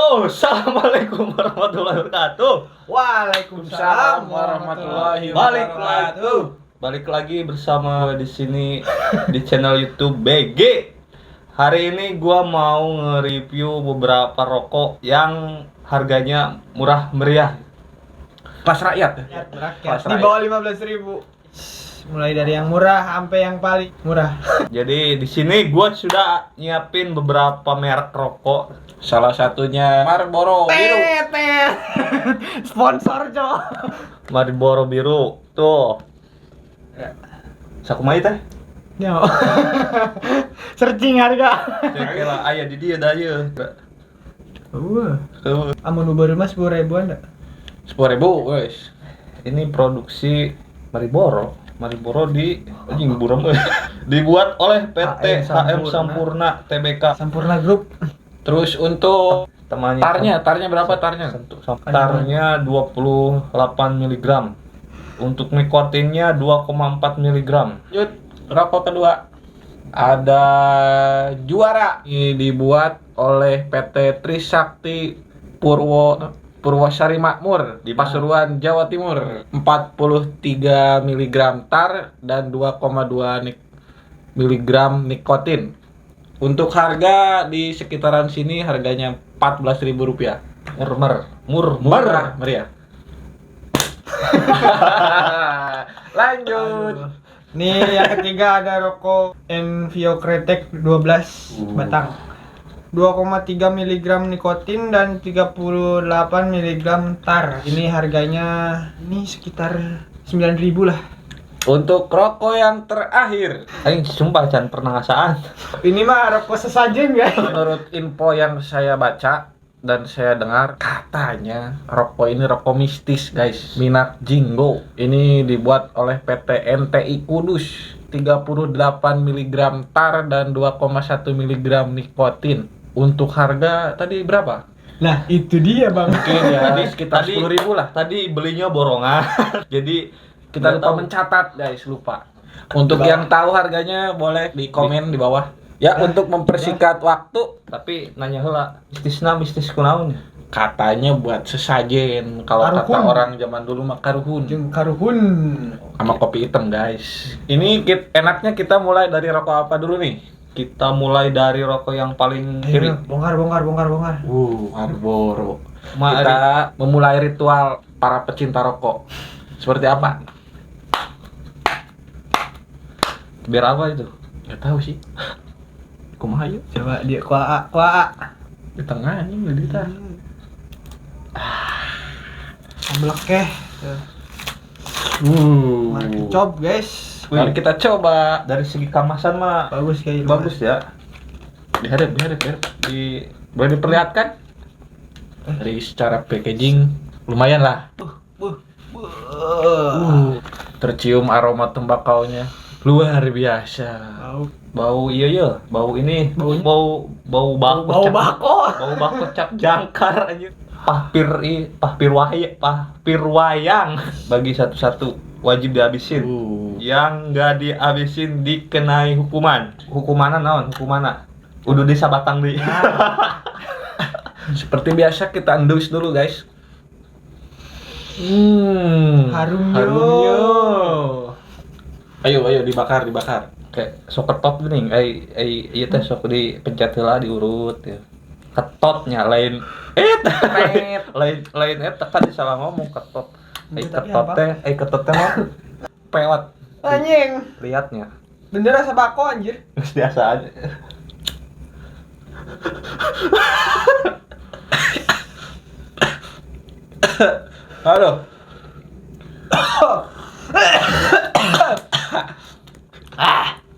Halo, assalamualaikum warahmatullahi wabarakatuh. Waalaikumsalam warahmatullahi Balik wabarakatuh. Balik lagi bersama gue di sini di channel YouTube BG. Hari ini gua mau nge-review beberapa rokok yang harganya murah meriah. Kelas rakyat. Rakyat di bawah 15.000. Mulai dari yang murah sampai yang paling murah. Jadi di sini gua sudah nyiapin beberapa merek rokok. Salah satunya Marlboro biru. Sponsor, Cok. Marlboro biru. Tuh. Sakumai teh. Yo. Searching harga. Kira aya di dia da ieu. Amun baru mas 10.000 enggak? 10.000 guys. Ini produksi Marlboro di anjing buram euy. Dibuat oleh PT HM Sampurna Tbk. Sampurna Group. Terus untuk Temannya tarnya berapa tarnya? tarnya 28 mg. Untuk nikotinnya 2,4 mg. Lanjut, rokok kedua. Ada Juara. Ini dibuat oleh PT Trisakti Purwosari Makmur di Pasuruan, Jawa Timur. 43 mg tar dan 2,2 mg nikotin. Untuk harga di sekitaran sini harganya Rp14.000. Murah. Meriah. Lanjut. Nih yang ketiga ada rokok Envio Kretek 12 batang. 2,3 mg nikotin dan 38 mg tar. Ini harganya sekitar 9.000 lah. Untuk rokok yang terakhir, Aing sumpah can pernah ngasaan. Ini mah rokok sesajen, guys. menurut info yang saya baca dan saya dengar, katanya rokok ini rokok mistis guys. Minak Jinggo. Ini dibuat oleh PT NTI Kudus. 38 mg tar dan 2,1 mg nikotin. Untuk harga tadi berapa? Nah, itu dia, Bang. Mungkin ya sekitar 10.000 lah. Tadi belinya borongan. Jadi Kita nggak lupa tahu. mencatat guys, lupa. Untuk yang tahu harganya boleh di komen di bawah. Ya, untuk mempersingkat waktu, Tapi nanya heula, mistis kunaon? katanya buat sesajen. Kalau kata Karuhun. orang zaman dulu mah karuhun. Jeung karuhun. Sama kopi hitam guys. Ini enaknya kita mulai dari rokok apa dulu nih? Kita mulai dari rokok yang paling kiri. Ayo, bongkar. Marlboro. Mari. Kita memulai ritual para pecinta rokok. Seperti apa? Biar apa itu? Gak tahu sih. Kumaha yuk? Coba dia kuaa. Di tengah anjing di kita. Amblek Mari cob, guys. Mari kita coba. Dari segi kemasan mah Bagus kayak bagus ya. Dihadap. Boleh diperlihatkan? Dari secara packaging lumayan lah. Tercium aroma tembakaunya luar biasa. Bau iya, bau ini, bau bako. Bau bako cap jangkar aja. Pahpir wayang bagi satu-satu wajib dihabisin. Yang nggak dihabisin dikenai hukuman. Hukumanan naon? Hukumana? Udah disabatang deui. Seperti biasa kita endus dulu guys. Harumnya. Ayo dibakar. Kayak sok ketot geuning. Ieu teh sok dipencet heula diurut ya. Ketotnya lain lain eta kan salah ngomong ketot. Ketot teh mah pewat Anjing. liatnya. Bener rasa bako anjir. Geus biasa aja. Halo.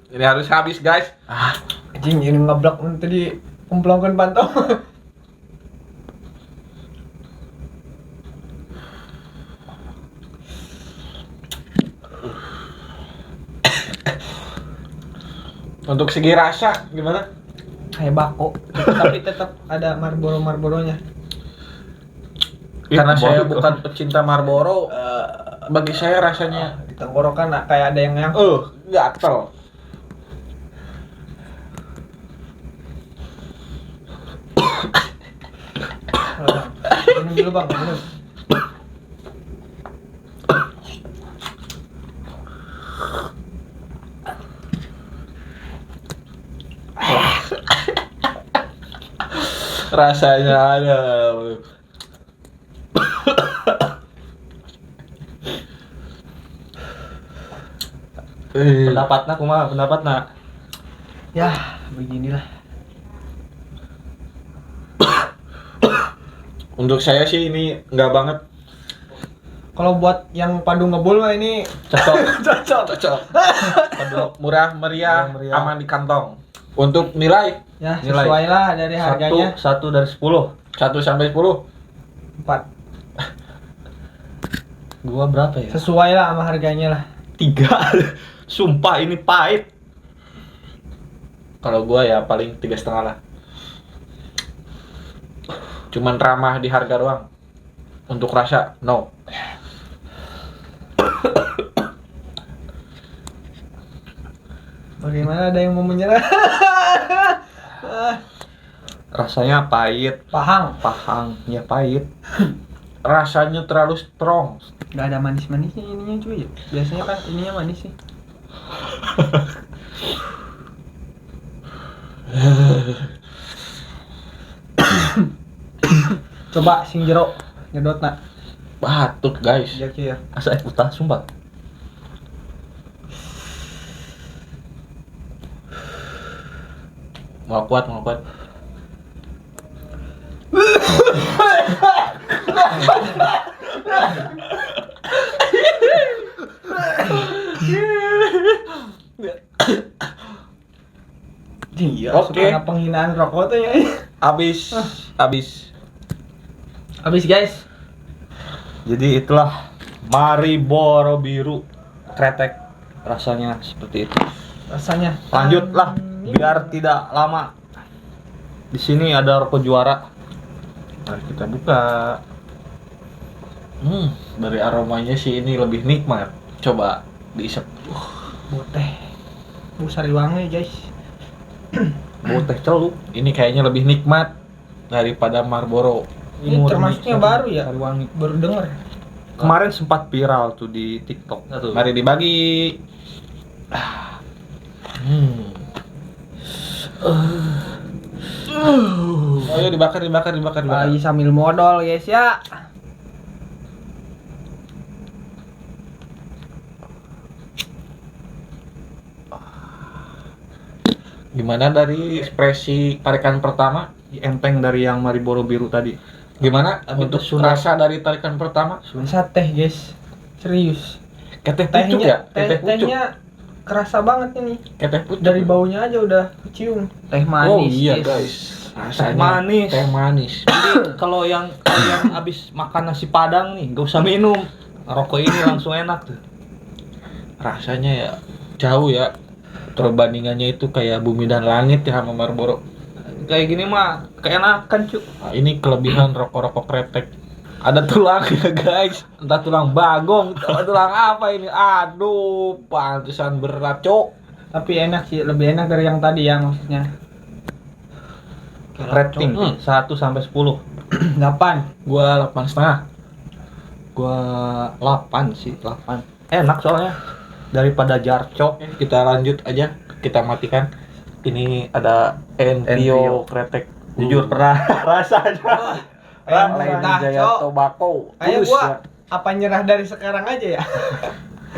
Ini harus habis guys. Anjing ini ngeblok tadi umplongkeun pantau. Untuk segi rasa gimana? Kayak bako, tapi tetap ada Marlboro-nya. Karena saya bukan pecinta Marlboro, bagi saya rasanya Di tenggorokan kayak ada yang gatel. minum dulu bang, minum. Rasanya ada. Pendapatnya kumaha pendapatnya? Ya, beginilah. Untuk saya sih ini nggak banget. Kalau buat yang padu ngebul mah ini Cocok. Cocok. Murah meriah, Murah meriah. aman di kantong. Untuk nilai ya Nilai. sesuai lah dari harganya. Satu dari 10. 1 sampai 10. 4. Gua berapa ya? Sesuai lah sama harganya lah. 3. Sumpah ini pahit. Kalau gua ya paling 3,5 lah. Cuman ramah di harga doang. Untuk rasa, no. Bagaimana ada yang mau menyerah? Rasanya pahit. Pahang. Ya pahit. Rasanya terlalu strong. Gak ada manis-manisnya ininya cuy. Biasanya kan ininya manis sih. Coba sing jero nyedot nak. Batuk guys. Ya cuy ya. Asa utah sumpah. Mau kuat. Iya. Oke. Suka penghinaan rokok tuh ya. Habis. Habis guys. Jadi itulah Marlboro biru kretek, rasanya seperti itu. Rasanya. Lanjutlah biar tidak lama. Di sini ada rokok juara. Mari kita buka. Dari aromanya sih ini lebih nikmat. Coba diisep. Boteh. Sari wangi guys. Bau teh celup. Ini kayaknya lebih nikmat daripada Marlboro. Ini termasuknya baru ya? Sari wangi. Baru denger. Kemarin sempat viral tuh di TikTok. Mari dibagi. Ayo dibakar. Lagi sambil modal guys ya. Gimana dari ekspresi tarikan pertama? Enteng dari yang Marlboro biru tadi. Gimana Tapi untuk itu sunat. rasa dari tarikan pertama? Rasa teh guys. Serius. Keteh pucuk ya? Keteh pucuk. Tehnya kerasa banget ini. Keteh pucuk. Dari baunya aja udah kecium. Teh manis. Oh iya guys. guys. Rasanya manis. Teh manis. Jadi kalau yang kalian habis makan nasi padang nih, gak usah minum. Rokok ini langsung enak tuh. Rasanya ya jauh ya. Perbandingannya itu kayak bumi dan langit ya sama Marlboro. Kayak gini mah keenakan cu. Nah, ini kelebihan rokok-rokok kretek. Ada tulangnya guys. Entah tulang bagong, entah tulang apa ini. Aduh, pantesan berat, Cok. Tapi enak sih, lebih enak dari yang tadi ya maksudnya. Rating 1 sampai 10. 8. Gua 8,5. Gua 8 sih, 8. Enak soalnya daripada jarcok. Kita lanjut aja, kita matikan. Ini ada Envio kretek. Jujur pernah rasanya. Lain Dah, Jaya Cok. Tobacco. Ayo Tulus gua ya. apa nyerah dari sekarang aja ya?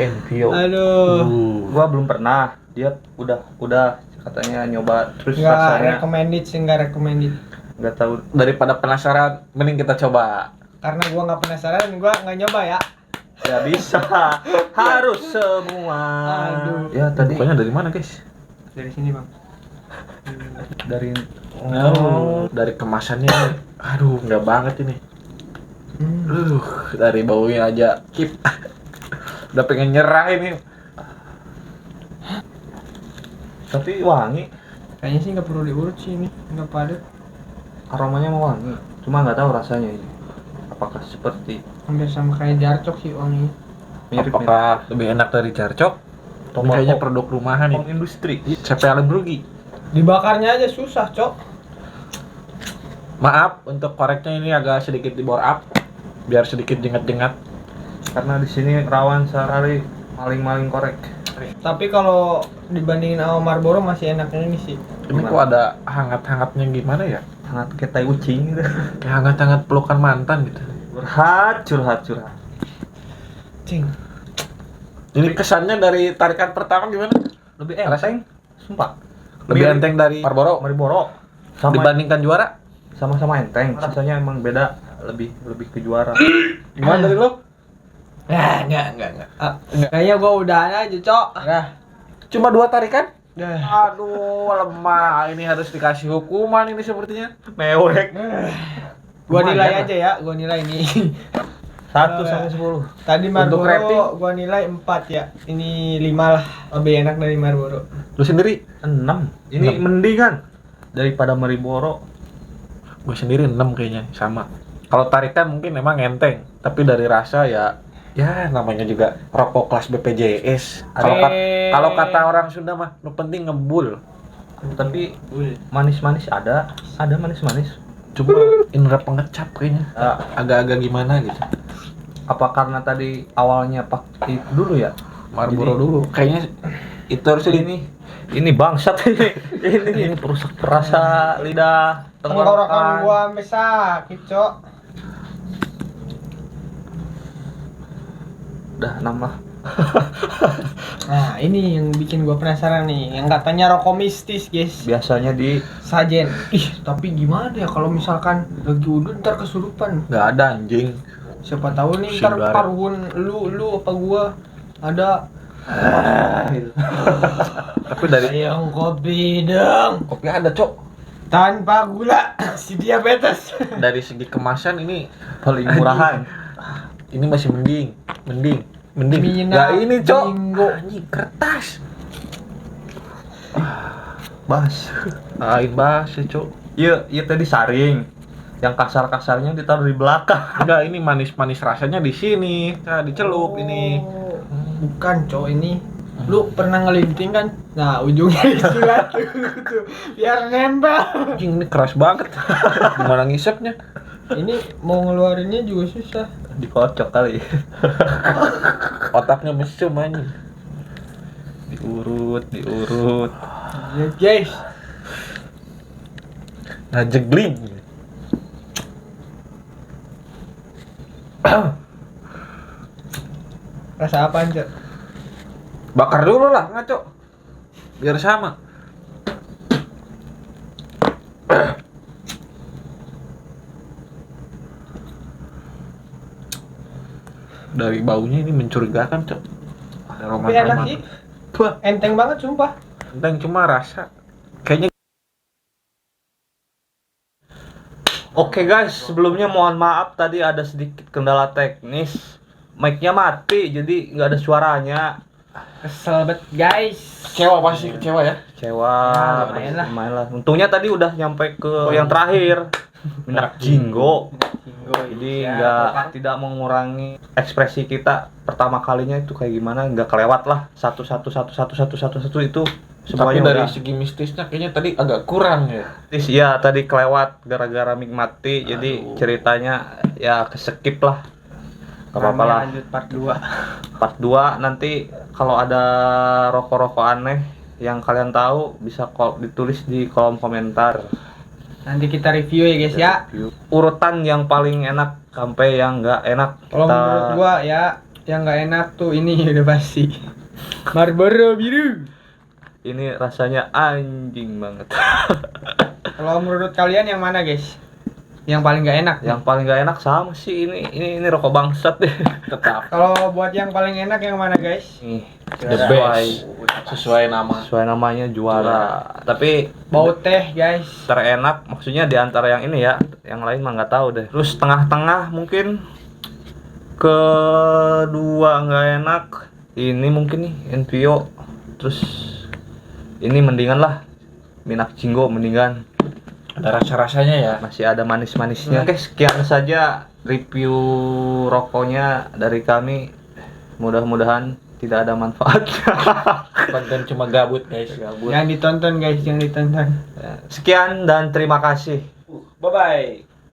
Envio. Aduh. Gua belum pernah. Dia udah katanya nyoba terus Nggak rasanya recommended sih, nggak recommended. nggak tahu. Daripada penasaran, mending kita coba. Karena gua nggak penasaran, gua nggak nyoba ya. Ya bisa. Harus semua. Aduh. Ya tadi Pokoknya dari mana, guys? Dari sini bang. dari Dari kemasannya. Aduh, nggak banget ini. Dari baunya aja. Kip. Udah pengen nyerah ini. tapi wangi. Kayaknya sih nggak perlu diurut sih ini, nggak padat. Aromanya mau wangi. Cuma nggak tahu rasanya ini. Apakah seperti Hampir sama kayak jarcok sih wanginya. mirip Apakah lebih enak dari Jarcok? Ini kayaknya produk rumahan nih. industri. CP Allen rugi. Dibakarnya aja susah, Cok. Maaf untuk koreknya ini agak sedikit di bore up biar sedikit jengat-jengat. Karena di sini rawan sekali maling-maling korek. Tapi kalau dibandingin sama Marlboro masih enaknya ini sih. Ini kok ada hangat-hangatnya gimana ya? Hangat kayak tai kucing gitu. Kayak hangat-hangat pelukan mantan gitu. Curhat. Cing. Ini kesannya dari tarikan pertama gimana? Lebih enteng, sumpah. Lebih enteng dari Marlboro dibandingkan juara. Sama-sama enteng. Rasanya emang beda, lebih ke juara. Gimana dari lo? Enggak. Kayaknya gua udahan aja, Cok. Nah, cuma 2 tarikan? Dah. Aduh, lemah. Ini harus dikasih hukuman ini sepertinya. Mewek. Gua Lumayan nilai lah. aja ya, gua nilai ini. 1 sampai 10. Tadi Untuk rating? Marlboro gua nilai 4 ya. Ini 5 lah. Lebih enak dari Marlboro. Lu sendiri? 6. Ini 6. mendingan daripada Marlboro. Gue sendiri 6 kayaknya, sama. Kalau tarikan mungkin emang enteng, tapi dari rasa ya namanya juga rokok kelas BPJS. Kalau kata orang Sunda mah, nu penting ngebul. Tapi manis-manis ada manis-manis. Coba indera pengecap kayaknya. Agak-agak gimana gitu. Apa karena tadi awalnya pakai dulu ya? Marlboro Jadi- dulu. Kayaknya itu harus Ini bangsat ini perusak perasa lidah Tenggorokan gua sampai sakit, Cok. Udah 6 lah. Nah, ini yang bikin gua penasaran nih. Yang katanya rokok mistis, guys. Biasanya di Sajen. Tapi gimana ya kalau misalkan lagi udut ntar kesurupan? nggak ada anjing. Siapa tahu nih ntar Singgara. paruhun lu apa gua ada. Tapi dari Yang kopi dong. kopi ada, Cok. Tanpa gula si diabetes. Dari segi kemasan ini paling murahan. ini masih mending. Mina Ya ini, Cok. Jinggo. Anjing kertas. Bas. Lain bahas ya, Cok. Iya tadi saring. Yang kasar-kasarnya ditaruh di belakang. Enggak, ini manis-manis rasanya di sini. Nah, dicelup ini. Bukan, Cok, ini. Lu pernah ngelinting kan? Nah, ujungnya istilah tuh. Biar nempel. Anjing ini keras banget. Gimana ngisepnya? Ini mau ngeluarinnya juga susah. Dikocok kali. Otaknya mesum anjing. Diurut. Ya, guys. Nah, jegling. Rasa apaan, Cok? Bakar dulu lah, ngaco. Biar sama. Dari baunya ini mencurigakan, Cok. Ada Tapi enak sih. Wah, Enteng banget sumpah. enteng cuma rasa. Kayaknya Oke guys, sebelumnya mohon maaf tadi ada sedikit kendala teknis. Mic-nya mati jadi nggak ada suaranya. Kesel banget, guys. kecewa pasti kecewa ya. Kecewa. Ya, lumayan lah. Untungnya tadi udah nyampe ke yang terakhir. Minak Jinggo. Jadi tidak mengurangi ekspresi kita pertama kalinya itu kayak gimana, nggak kelewat lah satu itu Tapi semuanya dari udah. segi mistisnya kayaknya tadi agak kurang ya. Iya tadi kelewat gara-gara mic mati jadi Aduh. ceritanya ya keskip lah. Gak apa-apa lah. Lanjut part 2. Part 2 nanti kalau ada rokok-rokok aneh yang kalian tahu bisa ditulis di kolom komentar. Nanti kita review ya, guys ya. Urutan yang paling enak sampai yang nggak enak. Kalau menurut gua ya, yang nggak enak tuh ini udah pasti. Marlboro biru. Ini rasanya anjing banget. Kalau menurut kalian yang mana, guys? Yang paling nggak enak? Yang paling nggak enak sama sih ini rokok bangsat deh. Tetap Kalau buat yang paling enak yang mana, guys? Nih, the best. Sesuai nama. sesuai namanya juara. Tapi Bau teh, guys. terenak maksudnya di antara yang ini ya, yang lain mah nggak tahu deh. Terus tengah-tengah mungkin kedua nggak enak. Ini mungkin nih Envio. Terus ini mendingan lah. Minak Jinggo mendingan. Ada rasa-rasanya ya. Masih ada manis-manisnya. Oke, sekian saja review rokoknya dari kami. Mudah-mudahan tidak ada manfaatnya. Konten cuma gabut, guys. Yang ditonton, guys, yang ditonton. Sekian dan terima kasih. Bye bye.